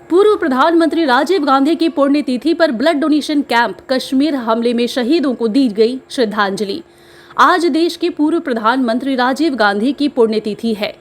पूर्व प्रधानमंत्री राजीव गांधी की पुण्यतिथि पर ब्लड डोनेशन कैंप, कश्मीर हमले में शहीदों को दी गई श्रद्धांजलि। आज देश के पूर्व प्रधानमंत्री राजीव गांधी की पुण्यतिथि है।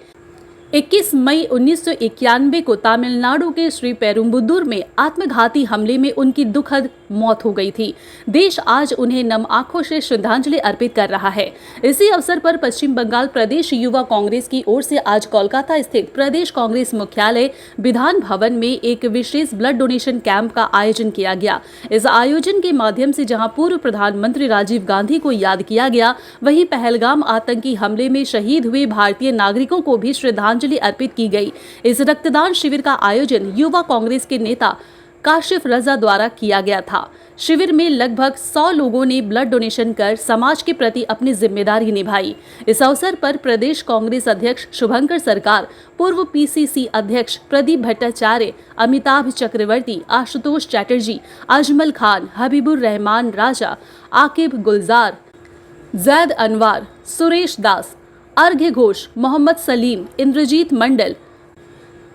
21 मई 1991 को तमिलनाडु के श्री पेरुम्बुदूर में आत्मघाती हमले में उनकी दुखद मौत हो गई थी। देश आज उन्हें नम आंखों से श्रद्धांजलि अर्पित कर रहा है। इसी अवसर पर पश्चिम बंगाल प्रदेश युवा कांग्रेस की ओर से आज कोलकाता स्थित प्रदेश कांग्रेस मुख्यालय विधान भवन में एक विशेष ब्लड डोनेशन कैंप का आयोजन किया गया। इस आयोजन के माध्यम से जहां पूर्व प्रधानमंत्री राजीव गांधी को याद किया गया, वहीं पहलगाम आतंकी हमले में शहीद हुए भारतीय नागरिकों को भी श्रद्धांजलि अर्पित की गई। इस रक्तदान शिविर का आयोजन युवा कांग्रेस के नेता काशिफ रजा द्वारा किया गया था। शिविर में लगभग 100 लोगों ने ब्लड डोनेशन कर समाज के प्रति अपनी जिम्मेदारी निभाई। इस अवसर पर प्रदेश कांग्रेस अध्यक्ष शुभंकर सरकार, पूर्व पीसीसी अध्यक्ष प्रदीप भट्टाचार्य, अमिताभ चक्रवर्ती, आशुतोष चैटर्जी, अजमल खान, हबीबुर रहमान राजा, आकिब गुलजार, जैद अनवार, सुरेश दास, अर्घ्य घोष, मोहम्मद सलीम, इंद्रजीत मंडल,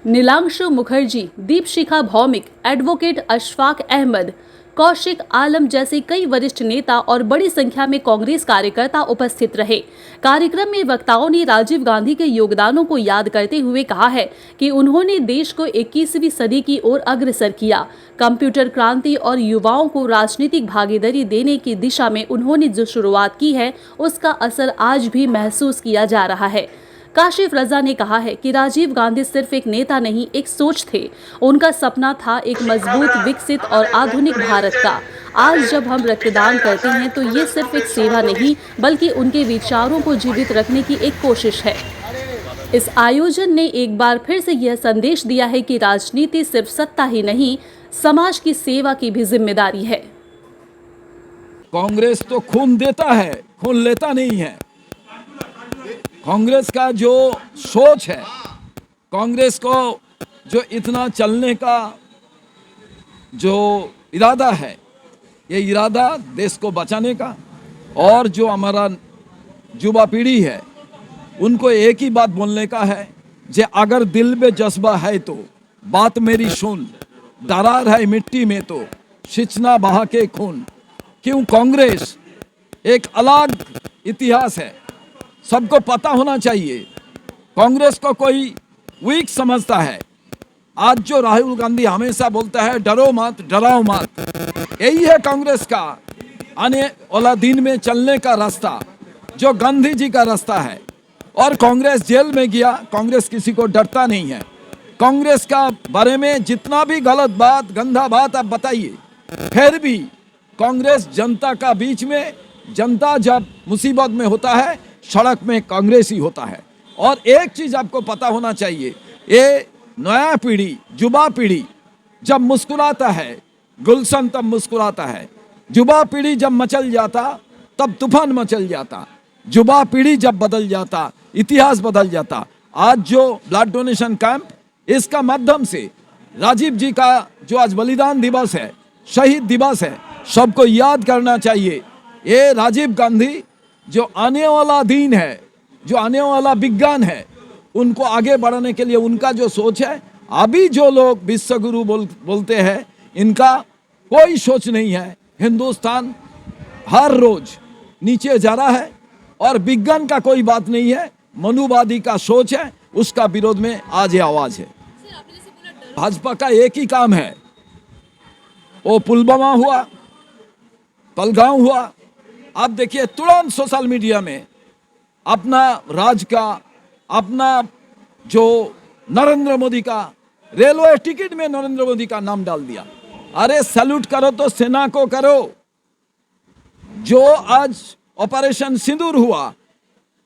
नीलांशु मुखर्जी, दीपशिखा भौमिक, एडवोकेट अशफाक अहमद, कौशिक आलम जैसे कई वरिष्ठ नेता और बड़ी संख्या में कांग्रेस कार्यकर्ता उपस्थित रहे। कार्यक्रम में वक्ताओं ने राजीव गांधी के योगदानों को याद करते हुए कहा है कि उन्होंने देश को 21वीं सदी की ओर अग्रसर किया। कंप्यूटर क्रांति और युवाओं को राजनीतिक भागीदारी देने की दिशा में उन्होंने जो शुरुआत की है, उसका असर आज भी महसूस किया जा रहा है। काशिफ रजा ने कहा है कि राजीव गांधी सिर्फ एक नेता नहीं, एक सोच थे। उनका सपना था एक मजबूत, विकसित और आधुनिक भारत का। आज जब हम रक्तदान करते हैं तो ये सिर्फ एक सेवा नहीं, बल्कि उनके विचारों को जीवित रखने की एक कोशिश है। इस आयोजन ने एक बार फिर से यह संदेश दिया है कि राजनीति सिर्फ सत्ता ही नहीं, समाज की सेवा की भी जिम्मेदारी है। कांग्रेस तो खून देता है, खून लेता नहीं है। कांग्रेस का जो सोच है, कांग्रेस को जो इतना चलने का जो इरादा है, ये इरादा देश को बचाने का, और जो हमारा युवा पीढ़ी है उनको एक ही बात बोलने का है, जे अगर दिल में जज्बा है तो बात मेरी सुन, दरार है मिट्टी में तो सिंचना बहा के खून। क्यों? कांग्रेस एक अलग इतिहास है, सबको पता होना चाहिए। कांग्रेस को कोई वीक समझता है। आज जो राहुल गांधी हमेशा बोलता है डरो मत, डराओ मत, यही है कांग्रेस का आने वाला दिन में चलने का रास्ता, जो गांधी जी का रास्ता है। और कांग्रेस जेल में गया, कांग्रेस किसी को डरता नहीं है। कांग्रेस का बारे में जितना भी गलत बात, गंदा बात आप बताइए, फिर भी कांग्रेस जनता का बीच में, जनता जब मुसीबत में होता है सड़क में कांग्रेस ही होता है। और एक चीज आपको पता होना चाहिए, ये नया पीढ़ी, युवा पीढ़ी जब मुस्कुराता है, गुलशन तब मुस्कुराता है। युवा पीढ़ी जब मचल जाता तब तूफान मचल जाता। युवा पीढ़ी जब बदल जाता, इतिहास बदल जाता। आज जो ब्लड डोनेशन कैंप, इसका माध्यम से राजीव जी का जो आज बलिदान दिवस है, शहीद दिवस है, सबको याद करना चाहिए। ये राजीव गांधी जो आने वाला दिन है, जो आने वाला विज्ञान है, उनको आगे बढ़ाने के लिए उनका जो सोच है, अभी जो लोग विश्व गुरु बोलते हैं, इनका कोई सोच नहीं है। हिंदुस्तान हर रोज नीचे जा रहा है और विज्ञान का कोई बात नहीं है, मनुवादी का सोच है, उसका विरोध में आज ये आवाज है। भाजपा का एक ही काम है, वो पुलवामा हुआ, पहलगाम हुआ, आप देखिए तुरंत सोशल मीडिया में अपना राज का, अपना जो नरेंद्र मोदी का, रेलवे टिकट में नरेंद्र मोदी का नाम डाल दिया। अरे सैल्यूट करो तो सेना को करो। जो आज ऑपरेशन सिंदूर हुआ,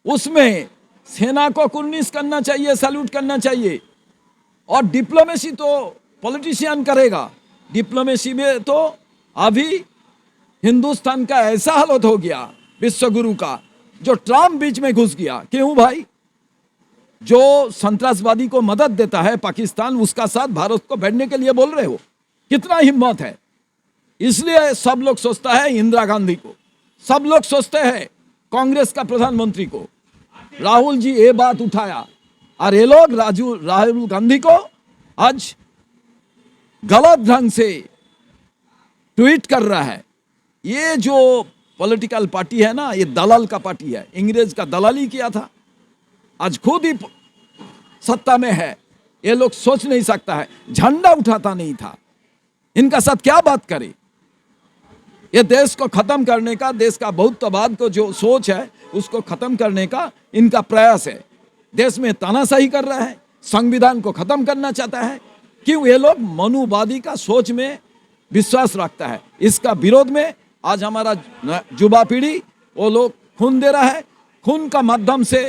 उसमें सेना को कुर्निश करना चाहिए, सैल्यूट करना चाहिए। और डिप्लोमेसी तो पॉलिटिशियन करेगा। डिप्लोमेसी में तो अभी हिंदुस्तान का ऐसा हालत हो गया विश्व गुरु का, जो ट्रम्प बीच में घुस गया। क्यों भाई? जो संतरासवादी को मदद देता है पाकिस्तान, उसका साथ भारत को बैठने के लिए बोल रहे हो, कितना हिम्मत है। इसलिए सब लोग सोचता है इंदिरा गांधी को, सब लोग सोचते हैं कांग्रेस का प्रधानमंत्री को। राहुल जी ये बात उठाया और ये लोग राहुल गांधी को आज गलत ढंग से ट्वीट कर रहा है। ये जो पॉलिटिकल पार्टी है ना, ये दलाल का पार्टी है, अंग्रेज का दलाली किया था, आज खुद ही सत्ता में है। ये लोग सोच नहीं सकता है, झंडा उठाता नहीं था, इनका साथ क्या बात करे। ये देश को खत्म करने का, देश का बहुत्ववाद को जो सोच है उसको खत्म करने का इनका प्रयास है। देश में तानाशाही कर रहा है, संविधान को खत्म करना चाहता है। क्यों? ये लोग मनुवादी का सोच में विश्वास रखता है। इसका विरोध में आज हमारा युवा पीढ़ी वो लोग खून दे रहा है। खून का माध्यम से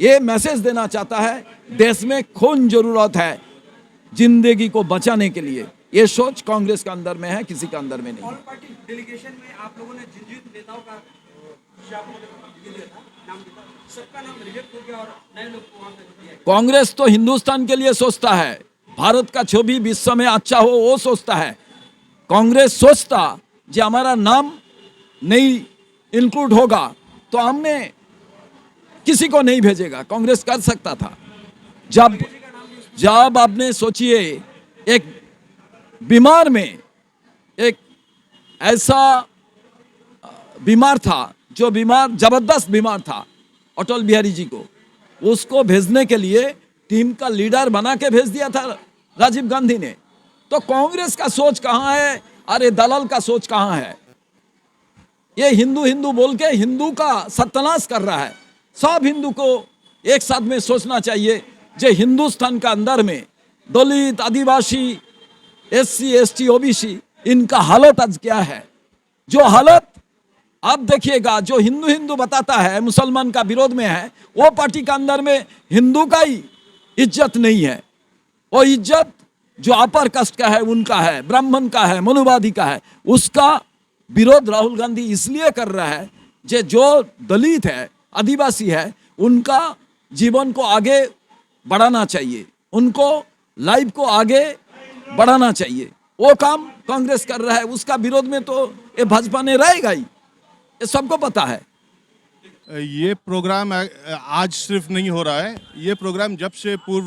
ये मैसेज देना चाहता है, देश में खून जरूरत है जिंदगी को बचाने के लिए। ये सोच कांग्रेस के अंदर में है, किसी के अंदर में नहीं। ऑल पार्टी डेलीगेशन में आप लोगों ने जिन नेताओं का ये दिया था, नाम दिया था, सबका नाम रिजेक्ट हो गया और नए लोग को वहां पे दिया। कांग्रेस तो हिंदुस्तान के लिए सोचता है, भारत का जो भी विश्व में अच्छा हो वो सोचता है। कांग्रेस सोचता जो हमारा नाम नहीं इंक्लूड होगा तो हमने किसी को नहीं भेजेगा। कांग्रेस कर सकता था। जब आपने सोचिए एक बीमार में एक ऐसा बीमार था जो बीमार जबरदस्त बीमार था, अटल बिहारी जी को, उसको भेजने के लिए टीम का लीडर बना के भेज दिया था राजीव गांधी ने। तो कांग्रेस का सोच कहाँ है? अरे दलाल का सोच कहाँ है? ये हिंदू हिंदू बोल के हिंदू का सत्यानाश कर रहा है। सब हिंदू को एक साथ में सोचना चाहिए। जो हिंदुस्तान का अंदर में दलित, आदिवासी, SC, ST, OBC, इनका हालत आज क्या है? जो हालत आप देखिएगा, जो हिंदू हिंदू बताता है मुसलमान का विरोध में है, वो पार्टी के अंदर में हिंदू का ही इज्जत नहीं है। वो इज्जत जो अपर कास्ट का है उनका है, ब्राह्मण का है, मनुवादी का है। उसका विरोध राहुल गांधी इसलिए कर रहा है जो दलित है, आदिवासी है, उनका जीवन को आगे बढ़ाना चाहिए, उनको लाइफ को आगे बढ़ाना चाहिए। वो काम कांग्रेस कर रहा है। उसका विरोध में तो ये भाजपा ने रहेगा ही, ये सबको पता है। ये प्रोग्राम आज सिर्फ नहीं हो रहा है। ये प्रोग्राम जब से पूर्व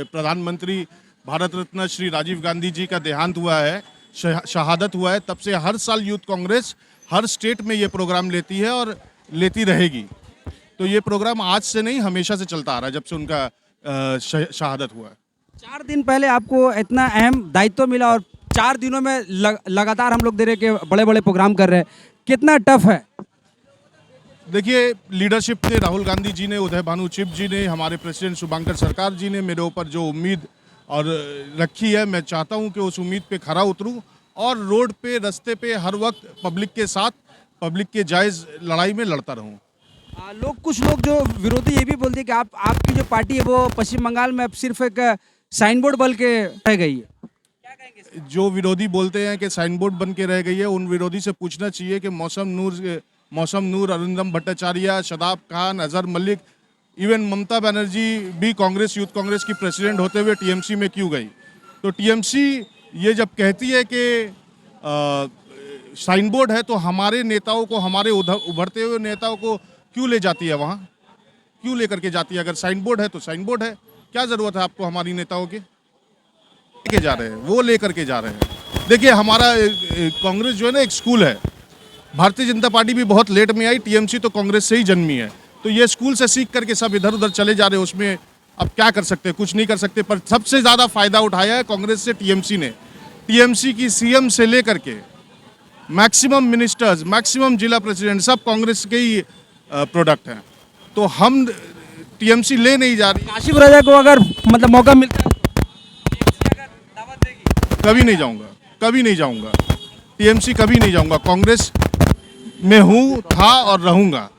प्रधानमंत्री भारत रत्न श्री राजीव गांधी जी का देहांत हुआ है, शहादत हुआ है, तब से हर साल यूथ कांग्रेस हर स्टेट में ये प्रोग्राम लेती है और लेती रहेगी। तो ये प्रोग्राम आज से नहीं, हमेशा से चलता आ रहा है जब से उनका शहादत हुआ है। 4 दिन पहले आपको इतना अहम दायित्व मिला और 4 दिनों में लगातार हम लोग दे रहे कि बड़े बड़े प्रोग्राम कर रहे हैं, कितना टफ है? देखिए, लीडरशिप ने राहुल गांधी जी ने, उदय भानु चिप जी ने, हमारे प्रेसिडेंट शुभंकर सरकार जी ने मेरे ऊपर जो उम्मीद और रखी है, मैं चाहता हूं कि उस उम्मीद पे खरा उतरूं और रोड पे, रास्ते पे हर वक्त पब्लिक के साथ, पब्लिक के जायज़ लड़ाई में लड़ता रहूं। कुछ लोग जो विरोधी ये भी बोलते हैं कि आपकी जो पार्टी है वो पश्चिम बंगाल में अब सिर्फ एक साइन बोर्ड बन के रह गई है। क्या कहेंगे? जो विरोधी बोलते हैं कि साइन बोर्ड बन के रह गई है, उन विरोधी से पूछना चाहिए कि मौसम नूर, अरिंदम भट्टाचार्य, शदाब खान, अजहर मलिक, इवन ममता बनर्जी भी कांग्रेस, यूथ कांग्रेस की प्रेसिडेंट होते हुए टीएमसी में क्यों गई? तो टीएमसी ये जब कहती है कि साइन बोर्ड है तो हमारे नेताओं को, हमारे उभरते हुए नेताओं को क्यों ले जाती है वहाँ? क्यों लेकर के जाती है? अगर साइन बोर्ड है तो साइन बोर्ड है, क्या ज़रूरत है आपको हमारी नेताओं की? लेके जा रहे हैं, वो लेकर के जा रहे हैं। देखिए, हमारा कांग्रेस जो है ना एक स्कूल है। भारतीय जनता पार्टी भी बहुत लेट में आई, टीएमसी तो कांग्रेस से ही जन्मी है। तो ये स्कूल से सीख करके सब इधर उधर चले जा रहे हैं। उसमें अब क्या कर सकते हैं? कुछ नहीं कर सकते। पर सबसे ज़्यादा फायदा उठाया है कांग्रेस से टीएमसी ने। टीएमसी की सीएम से लेकर के मैक्सिमम मिनिस्टर्स, मैक्सिमम जिला प्रेसिडेंट सब कांग्रेस के ही प्रोडक्ट हैं। तो हम टीएमसी ले नहीं जा रही। काशिफ राजा को अगर मतलब मौका मिलता है तो टीएमसी अगर दावत देगी? कभी नहीं जाऊंगा, कभी नहीं जाऊंगा टीएमसी, कभी नहीं जाऊंगा। कांग्रेस में हूँ, था और रहूंगा।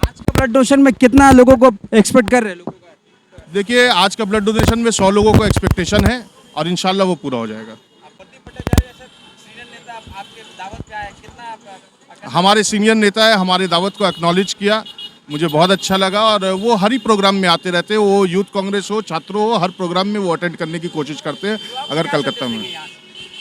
आज का ब्लड डोनेशन में कितना लोगों को एक्सपेक्ट कर रहे हैं लोगों का? देखिए, आज का ब्लड डोनेशन में 100 लोगों को एक्सपेक्टेशन है और इंशाल्लाह वो पूरा हो जाएगा। हमारे सीनियर नेता है, हमारे दावत को एक्नॉलेज किया, मुझे बहुत अच्छा लगा। और वो हर ही प्रोग्राम में आते रहते हैं, वो यूथ कांग्रेस हो, छात्रों हो, हर प्रोग्राम में वो अटेंड करने की कोशिश करते हैं। अगर कलकत्ता में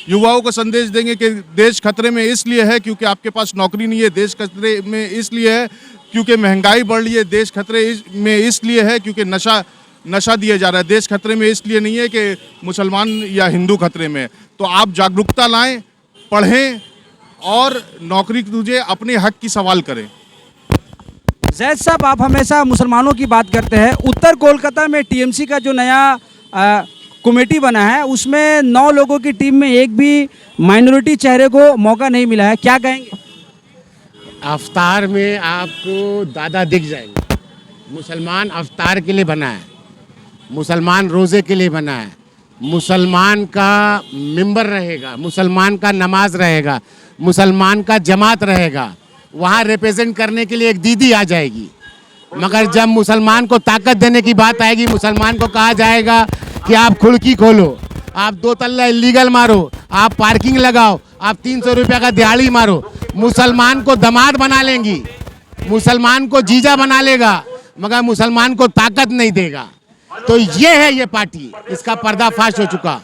युवाओं को संदेश देंगे कि देश खतरे में इसलिए है क्योंकि आपके पास नौकरी नहीं है, देश खतरे में इसलिए है क्योंकि महंगाई बढ़ रही है, देश खतरे में इसलिए है क्योंकि नशा नशा दिया जा रहा है। देश खतरे में इसलिए नहीं है कि मुसलमान या हिंदू खतरे में है। तो आप जागरूकता लाएं, पढ़ें और नौकरी कीजिए, अपने हक की सवाल करें। जैद साहब, आप हमेशा मुसलमानों की बात करते हैं। उत्तर कोलकाता में टीएमसी का जो नया कमेटी बना है, उसमें 9 लोगों की टीम में एक भी माइनॉरिटी चेहरे को मौका नहीं मिला है, क्या कहेंगे? अफ्तार में आपको दादा दिख जाएंगे। मुसलमान अफ्तार के लिए बना है, मुसलमान रोज़े के लिए बना है, मुसलमान का मिंबर रहेगा, मुसलमान का नमाज रहेगा, मुसलमान का जमात रहेगा। वहाँ रिप्रेजेंट करने के लिए एक दीदी आ जाएगी। मगर जब मुसलमान को ताकत देने की बात आएगी, मुसलमान को कहा जाएगा कि आप खिड़की खोलो, आप 2 तल्ला इलीगल मारो, आप पार्किंग लगाओ, आप 300 रुपये का दिहाड़ी मारो। मुसलमान को दामाद बना लेंगी, मुसलमान को जीजा बना लेगा, मगर मुसलमान को ताकत नहीं देगा। तो ये है ये पार्टी, इसका पर्दाफाश हो चुका।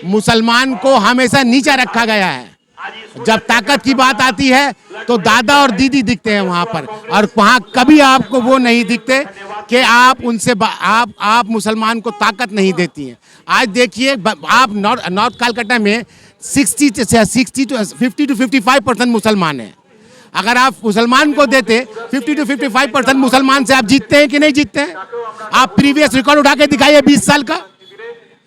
मुसलमान को हमेशा नीचा रखा गया है। जब ताकत की बात आती है तो दादा और दीदी दिखते हैं वहाँ पर, और वहाँ कभी आपको वो नहीं दिखते कि आप उनसे आप मुसलमान को ताकत नहीं देती हैं। आज देखिए, आप नॉर्थ कलकत्ता में 50 to 55% मुसलमान हैं। अगर आप मुसलमान को देते 50 to 55% मुसलमान से आप जीतते हैं कि नहीं जीतते हैं? आप प्रीवियस रिकॉर्ड उठा के दिखाइए 20 साल का।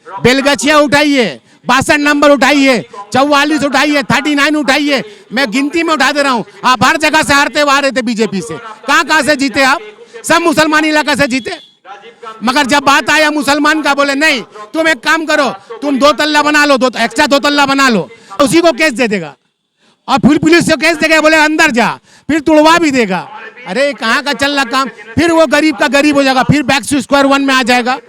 बेलगछिया उठाइए, 62 नंबर उठाइए, 44 उठाइए, 39 उठाइए, मैं गिनती में उठा दे रहा हूँ। आप हर जगह से हारते हुए आ रहे थे बीजेपी से। कहाँ से जीते आप? सब मुसलमान इलाका से जीते। मगर जब बात आया मुसलमान का, बोले नहीं, तुम एक काम करो, तुम 2 तल्ला बना लो, एक्स्ट्रा 2 तल्ला बना लो, उसी को केस दे देगा। और फिर पुलिस को केस देगा, बोले अंदर जा, फिर तुड़वा भी देगा। अरे कहाँ का चल रहा काम? फिर वो गरीब का गरीब हो जाएगा, फिर बैक टू स्क्वायर वन में आ जाएगा।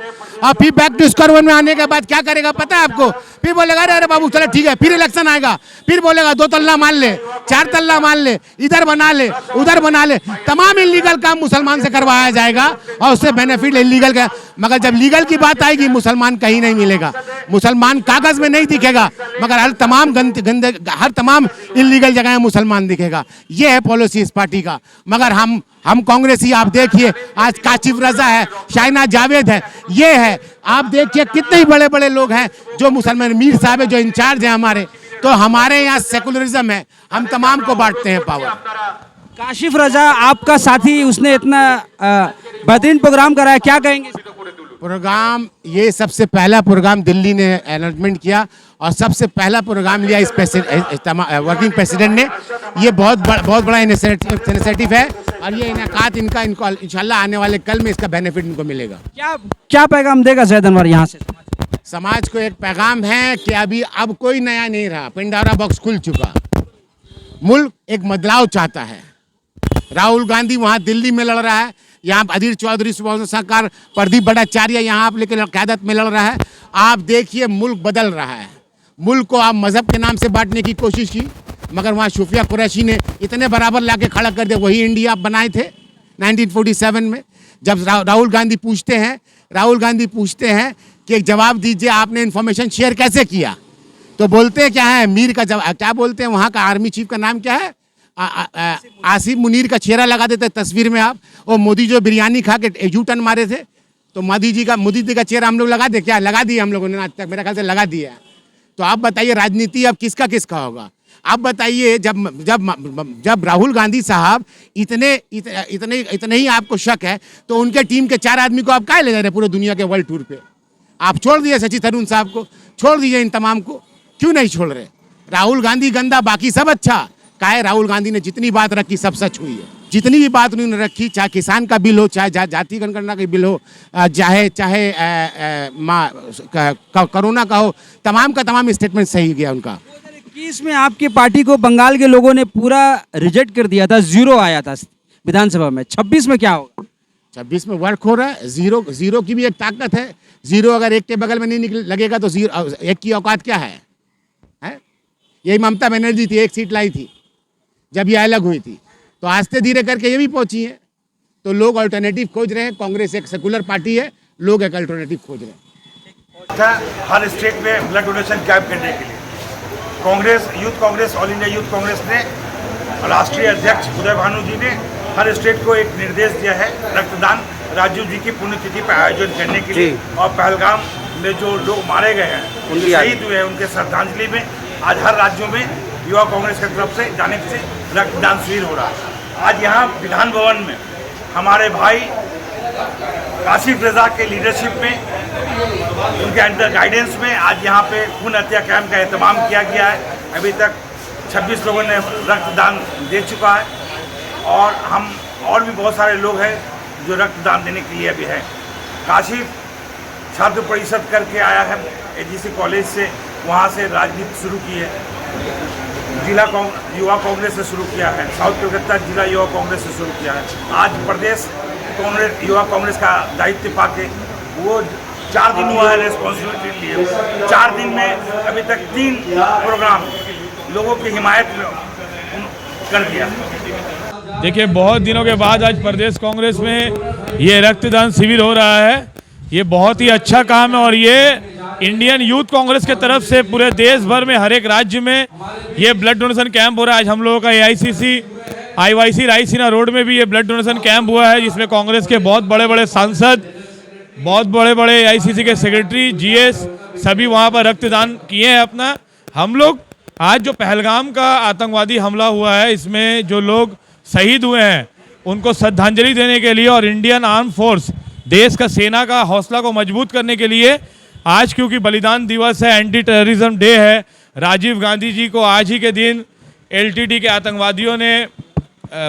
और फिर बैक टू स्क्वायर वन में आने के बाद क्या करेगा पता है आपको? फिर बोलेगा अरे बाबू चलो ठीक है, फिर इलेक्शन आएगा, फिर बोलेगा 2 तल्ला मान ले, 4 तल्ला मान ले, इधर बना ले, उधर बना ले। तमाम इलीगल काम मुसलमान से करवाया जाएगा और उससे बेनिफिट इलीगल का। मगर जब लीगल की बात आएगी, मुसलमान कहीं नहीं मिलेगा। मुसलमान कागज में नहीं दिखेगा, मगर हर तमाम इलीगल जगह मुसलमान दिखेगा। ये है पॉलिसी इस पार्टी का। मगर हम कांग्रेसी, आप देखिए आज काशिफ रजा है, शाइना जावेद है, ये है। आप देखिए कितने बड़े बड़े लोग हैं जो मुसलमान, मीर साहब है जो इंचार्ज है हमारे। तो हमारे यहाँ सेकुलरिज्म है, हम तमाम को बांटते हैं पावर। काशिफ रजा आपका साथी, उसने इतना बेहतरीन प्रोग्राम कराया, क्या कहेंगे? प्रोग्राम, ये सबसे पहला प्रोग्राम दिल्ली ने अनाउंसमेंट किया और सबसे पहला प्रोग्राम लिया इस वर्किंग प्रेसिडेंट ने। ये बहुत बड़ा इनिशिएटिव है और ये इनको इंशाल्लाह आने वाले कल में इसका बेनिफिट इनको मिलेगा। क्या पैगाम देगा जैद अनवर यहाँ से? समाज को एक पैगाम है कि अब कोई नया नहीं रहा, पिंडारा बॉक्स खुल चुका। मुल्क एक बदलाव चाहता है। राहुल गांधी वहाँ दिल्ली में लड़ रहा है, यहाँ अधीर चौधरी, सुभाष सरकार, प्रदीप भट्टाचार्य यहाँ आप लेकर क़यादत में लड़ रहा है। आप देखिए मुल्क बदल रहा है। मुल्क को आप मजहब के नाम से बांटने की कोशिश की, मगर वहाँ शूफिया कुरैशी ने इतने बराबर लाके खड़ा कर दिया। वही इंडिया आप बनाए थे 1947 में। जब राहुल गांधी पूछते हैं कि एक जवाब दीजिए, आपने इन्फॉर्मेशन शेयर कैसे किया, तो बोलते हैं क्या है, मीर का जवाब क्या बोलते हैं, वहाँ का आर्मी चीफ का नाम क्या है, आसिफ मुनीर का चेहरा लगा देते तस्वीर में आप। और मोदी जो बिरयानी खा के यू टर्न मारे थे, तो मोदी जी का चेहरा हम लोग लगा दे, क्या लगा दिया हम लोगों ने आज तक, मेरे ख्याल से लगा दिया। तो आप बताइए राजनीति अब किसका होगा? आप बताइए, जब राहुल गांधी साहब इतने ही आपको शक है, तो उनके टीम के 4 आदमी को आप काहे ले जा रहे पूरे दुनिया के वर्ल्ड टूर पे? आप छोड़ दिए शशि थरूर साहब को, छोड़ दीजिए इन तमाम को, क्यों नहीं छोड़ रहे? राहुल गांधी गंदा, बाकी सब अच्छा। काहे राहुल गांधी ने जितनी बात रखी सब सच हुई है। जितनी भी बात उन्होंने रखी, चाहे किसान का बिल हो, चाहे जाति जनगणना का बिल हो, चाहे कोरोना का हो, तमाम का तमाम स्टेटमेंट सही गया उनका। 2021 में आपकी पार्टी को बंगाल के लोगों ने पूरा रिजेक्ट कर दिया था, 0 आया था विधानसभा में। 26 में क्या होगा? 26 में वर्क हो रहा है। जीरो की भी एक ताकत है। 0 अगर एक के बगल में नहीं लगेगा तो 1 की औकात क्या है? यही ममता बनर्जी थी, 1 सीट लाई थी जब ये अलग हुई थी। तो आस्ते धीरे करके ये भी पहुंची है। तो लोग अल्टरनेटिव खोज रहे हैं। कांग्रेस एक सेकुलर पार्टी है, लोग एक अल्टरनेटिव खोज रहे हैं। हर स्टेट में ब्लड डोनेशन कैंप करने के लिए Congress, youth Congress, all India youth Congress ने, राष्ट्रीय अध्यक्ष उदय भानु जी ने हर स्टेट को एक निर्देश दिया है रक्तदान राजीव जी की पुण्यतिथि पर आयोजन करने के लिए और पहलगाम में जो लोग मारे गए हैं, शहीद हुए हैं, उनके श्रद्धांजलि में आज हर राज्यों में युवा कांग्रेस की तरफ से जाने से रक्तदान शिविर हो रहा है। आज यहाँ विधान भवन में हमारे भाई काशिफ रजा के लीडरशिप में, उनके अंडर गाइडेंस में आज यहाँ पे खून हत्या कैंप का एहतमाम किया गया है। अभी तक 26 लोगों ने रक्तदान दे चुका है और हम और भी बहुत सारे लोग हैं जो रक्तदान देने के लिए अभी हैं। काशिफ छात्र परिषद करके आया है एजीसी कॉलेज से, वहाँ से राजनीति शुरू की है, जिला युवा कांग्रेस से शुरू किया है, साउथ कोलकाता जिला युवा कांग्रेस से शुरू किया है। आज प्रदेश कांग्रेस युवा कांग्रेस का दायित्व पाके वो 4 दिन हुआ है रिस्पॉन्सिबिलिटी लिए। 4 दिन में अभी तक 3 प्रोग्राम लोगों की हिमायत कर दिया। देखिए, बहुत दिनों के बाद आज प्रदेश कांग्रेस में ये रक्तदान शिविर हो रहा है। ये बहुत ही अच्छा काम है और ये इंडियन यूथ कांग्रेस के तरफ से पूरे देश भर में हर एक राज्य में ये ब्लड डोनेशन कैंप हो रहा है। आज हम लोगों का AICC IYC रायसीना रोड में भी ये ब्लड डोनेशन कैंप हुआ है, जिसमें कांग्रेस के बहुत बड़े बड़े सांसद, बहुत बड़े बड़े AICC के सेक्रेटरी, GS सभी वहाँ पर रक्तदान किए हैं अपना। हम लोग आज जो पहलगाम का आतंकवादी हमला हुआ है, इसमें जो लोग शहीद हुए हैं उनको श्रद्धांजलि देने के लिए और इंडियन आर्म फोर्स, देश का सेना का हौसला को मजबूत करने के लिए आज, क्योंकि बलिदान दिवस है, एंटी टेररिज्म डे है, राजीव गांधी जी को आज ही के दिन LTT के आतंकवादियों ने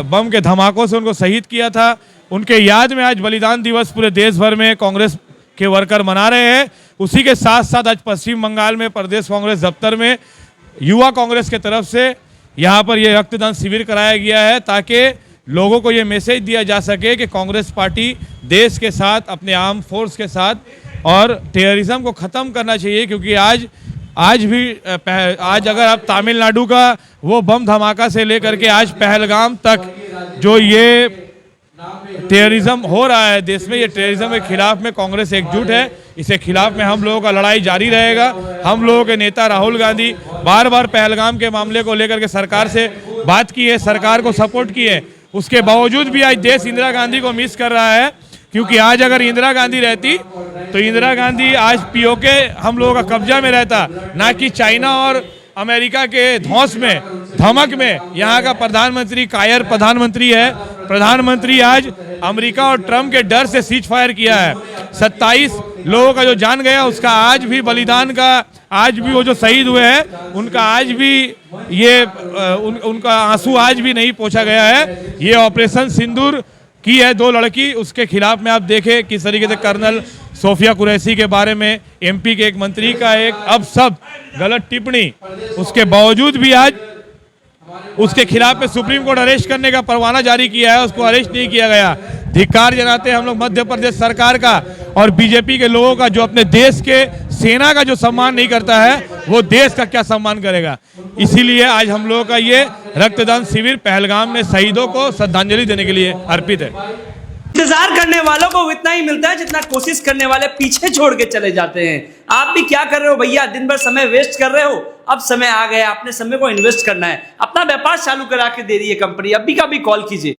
बम के धमाकों से उनको शहीद किया था। उनके याद में आज बलिदान दिवस पूरे देश भर में कांग्रेस के वर्कर मना रहे हैं। उसी के साथ साथ आज पश्चिम बंगाल में प्रदेश कांग्रेस दफ्तर में युवा कांग्रेस के तरफ से यहाँ पर ये रक्तदान शिविर कराया गया है, ताकि लोगों को ये मैसेज दिया जा सके कि कांग्रेस पार्टी देश के साथ, अपने आर्म फोर्स के साथ, और टेररिज्म को ख़त्म करना चाहिए। क्योंकि आज अगर आप तमिलनाडु का वो बम धमाका से लेकर के आज पहलगाम तक जो ये टेररिज्म हो रहा है देश में, ये टेररिज्म के खिलाफ में कांग्रेस एकजुट है। इसके खिलाफ में हम लोगों का लड़ाई जारी रहेगा। हम लोगों के नेता राहुल गांधी बार बार पहलगाम के मामले को लेकर के सरकार से बात की है, सरकार को सपोर्ट की है। उसके बावजूद भी आज देश इंदिरा गांधी को मिस कर रहा है, क्योंकि आज अगर इंदिरा गांधी रहती तो इंदिरा गांधी आज POK हम लोगों का कब्जा में रहता, ना कि चाइना और अमेरिका के धौंस में, धमक में। यहाँ का प्रधानमंत्री कायर प्रधानमंत्री है। प्रधानमंत्री आज अमेरिका और ट्रम्प के डर से सीज फायर किया है। 27 लोगों का जो जान गया, उसका आज भी बलिदान का, आज भी वो जो शहीद हुए हैं उनका आज भी ये उनका आंसू आज भी नहीं पोंछा गया है। ये ऑपरेशन सिंदूर की है 2 लड़की, उसके खिलाफ में आप देखें किस तरीके से कर्नल सोफिया कुरैशी के बारे में MP के एक मंत्री का एक अब सब गलत टिप्पणी, उसके बावजूद भी आज उसके खिलाफ में सुप्रीम कोर्ट अरेस्ट करने का परवाना जारी किया है, उसको अरेस्ट नहीं किया गया। धिक्कार जनाते हैं हम लोग मध्य प्रदेश सरकार का और BJP के लोगों का, जो अपने देश के सेना का जो सम्मान नहीं करता है, वो देश का क्या सम्मान करेगा। इसीलिए आज हम लोगों का ये रक्तदान शिविर पहलगाम में शहीदों को श्रद्धांजलि देने के लिए अर्पित है। इंतजार करने वालों को उतना ही मिलता है जितना कोशिश करने वाले पीछे छोड़ के चले जाते हैं। आप भी क्या कर रहे हो भैया? दिन भर समय वेस्ट कर रहे हो। अब समय आ गया, अपने समय को इन्वेस्ट करना है। अपना व्यापार चालू करा के दे रही है कंपनी, अभी का भी कॉल कीजिए।